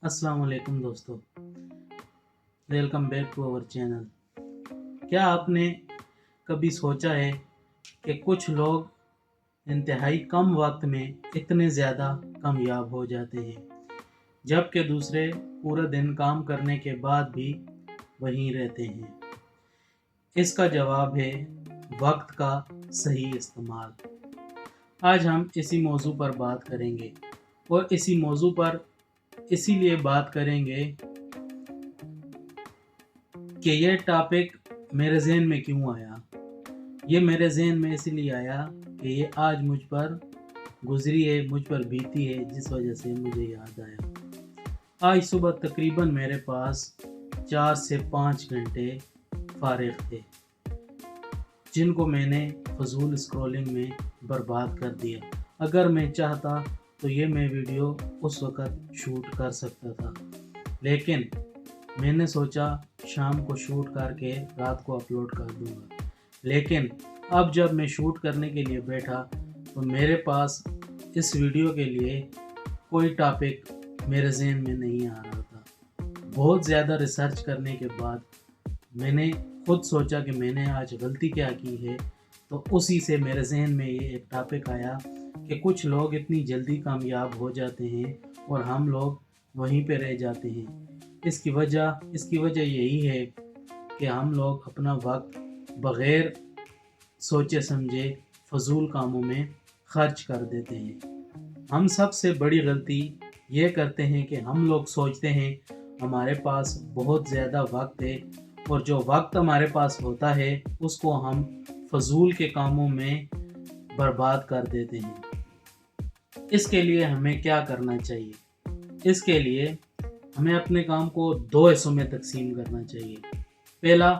अस्सलाम वालेकुम दोस्तों, welcome back to our channel. क्या आपने कभी सोचा है कि कुछ लोग इंतहाई कम वक्त में इतने ज़्यादा कामयाब हो जाते हैं, जबकि दूसरे पूरा दिन काम करने के बाद भी वहीं रहते हैं? इसका जवाब है वक्त का सही इस्तेमाल। आज हम इसी मौजू पर बात करेंगे और इसी मौजू पर इसीलिए बात करेंगे कि यह टॉपिक मेरे ज़हन में क्यों आया। ये मेरे ज़हन में इसलिए आया कि ये आज मुझ पर गुजरी है, मुझ पर बीती है, जिस वजह से मुझे याद आया। आज सुबह तकरीबन मेरे पास 4 से 5 घंटे फारिग थे, जिनको मैंने फजूल स्क्रॉलिंग में बर्बाद कर दिया। अगर मैं चाहता तो ये मैं वीडियो उस वक़्त शूट कर सकता था, लेकिन मैंने सोचा शाम को शूट करके रात को अपलोड कर दूंगा। लेकिन अब जब मैं शूट करने के लिए बैठा तो मेरे पास इस वीडियो के लिए कोई टॉपिक मेरे ज़हन में नहीं आ रहा था। बहुत ज़्यादा रिसर्च करने के बाद मैंने खुद सोचा कि मैंने आज गलती क्या की है, तो उसी से मेरे ज़हन में ये एक टॉपिक आया कि कुछ लोग इतनी जल्दी कामयाब हो जाते हैं और हम लोग वहीं पे रह जाते हैं। इसकी वजह यही है कि हम लोग अपना वक्त बग़ैर सोचे समझे फजूल कामों में खर्च कर देते हैं। हम सबसे बड़ी गलती ये करते हैं कि हम लोग सोचते हैं हमारे पास बहुत ज़्यादा वक्त है, और जो वक्त हमारे पास होता है उसको हम फजूल के कामों में बर्बाद कर देते हैं। इसके लिए हमें क्या करना चाहिए? इसके लिए हमें अपने काम को 2 हिस्सों में तकसीम करना चाहिए। पहला,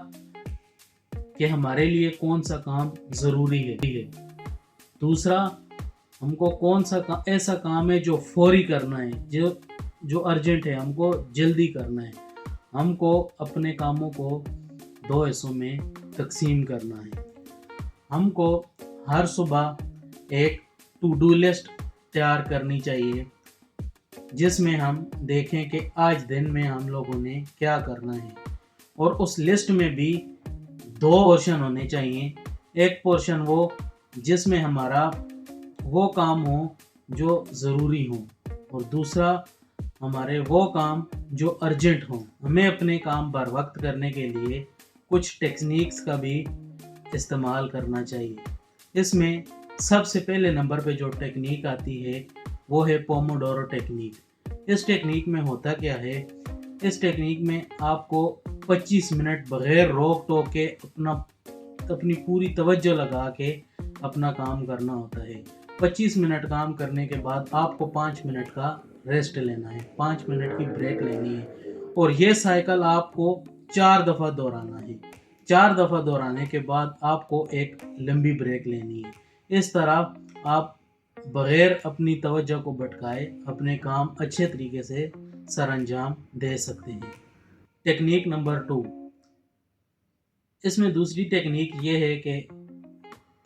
कि हमारे लिए कौन सा काम ज़रूरी है। दूसरा, हमको कौन सा ऐसा काम है जो फौरी करना है, जो अर्जेंट है, हमको जल्दी करना है। हमको अपने कामों को 2 हिस्सों में तकसीम करना है। हमको हर सुबह एक टू डू लिस्ट तैयार करनी चाहिए, जिसमें हम देखें कि आज दिन में हम लोगों ने क्या करना है, और उस लिस्ट में भी 2 पोर्शन होने चाहिए। एक पोर्शन वो जिसमें हमारा वो काम हो जो ज़रूरी हो, और दूसरा हमारे वो काम जो अर्जेंट हो। हमें अपने काम बर वक्त करने के लिए कुछ टेक्निक्स का भी इस्तेमाल करना चाहिए। इसमें सबसे पहले नंबर पे जो टेक्निक आती है वो है पोमोडोरो टेक्निक। इस टेक्निक में होता क्या है? इस टेक्निक में आपको 25 मिनट बग़ैर रोक टोक के अपनी पूरी तवज्जो लगा के अपना काम करना होता है। 25 मिनट काम करने के बाद आपको 5 मिनट का रेस्ट लेना है, 5 मिनट की ब्रेक लेनी है, और ये साइकिल आपको 4 दफ़ा दोहराना है। 4 दफ़ा दोहराने के बाद आपको एक लंबी ब्रेक लेनी है। इस तरह आप बग़ैर अपनी तवज्जो को भटकाए अपने काम अच्छे तरीके से सरअंजाम दे सकते हैं। टेक्निक नंबर 2, इसमें दूसरी टेक्निक ये है कि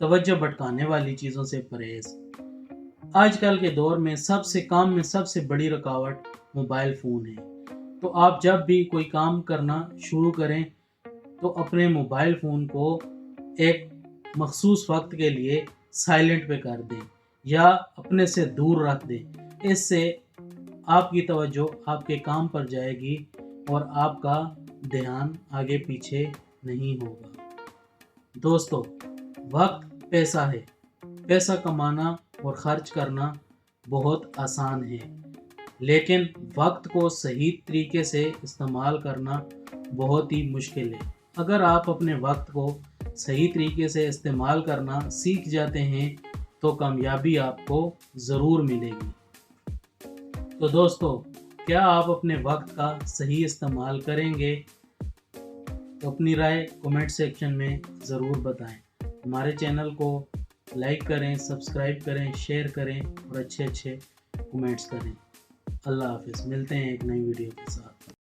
तवज्जो भटकाने वाली चीज़ों से परहेज़। आजकल के दौर में सबसे बड़ी रुकावट मोबाइल फ़ोन है। तो आप जब भी कोई काम करना शुरू करें तो अपने मोबाइल फ़ोन को एक मखसूस वक्त के लिए साइलेंट पे कर दें या अपने से दूर रख दें। इससे आपकी तवज्जो आपके काम पर जाएगी और आपका ध्यान आगे पीछे नहीं होगा। दोस्तों, वक्त पैसा है। पैसा कमाना और ख़र्च करना बहुत आसान है, लेकिन वक्त को सही तरीके से इस्तेमाल करना बहुत ही मुश्किल है। अगर आप अपने वक्त को सही तरीके से इस्तेमाल करना सीख जाते हैं तो कामयाबी आपको ज़रूर मिलेगी। तो दोस्तों, क्या आप अपने वक्त का सही इस्तेमाल करेंगे? तो अपनी राय कमेंट सेक्शन में ज़रूर बताएं। हमारे चैनल को लाइक करें, सब्सक्राइब करें, शेयर करें और अच्छे कमेंट्स करें। अल्लाह हाफ़िज़। मिलते हैं एक नई वीडियो के साथ।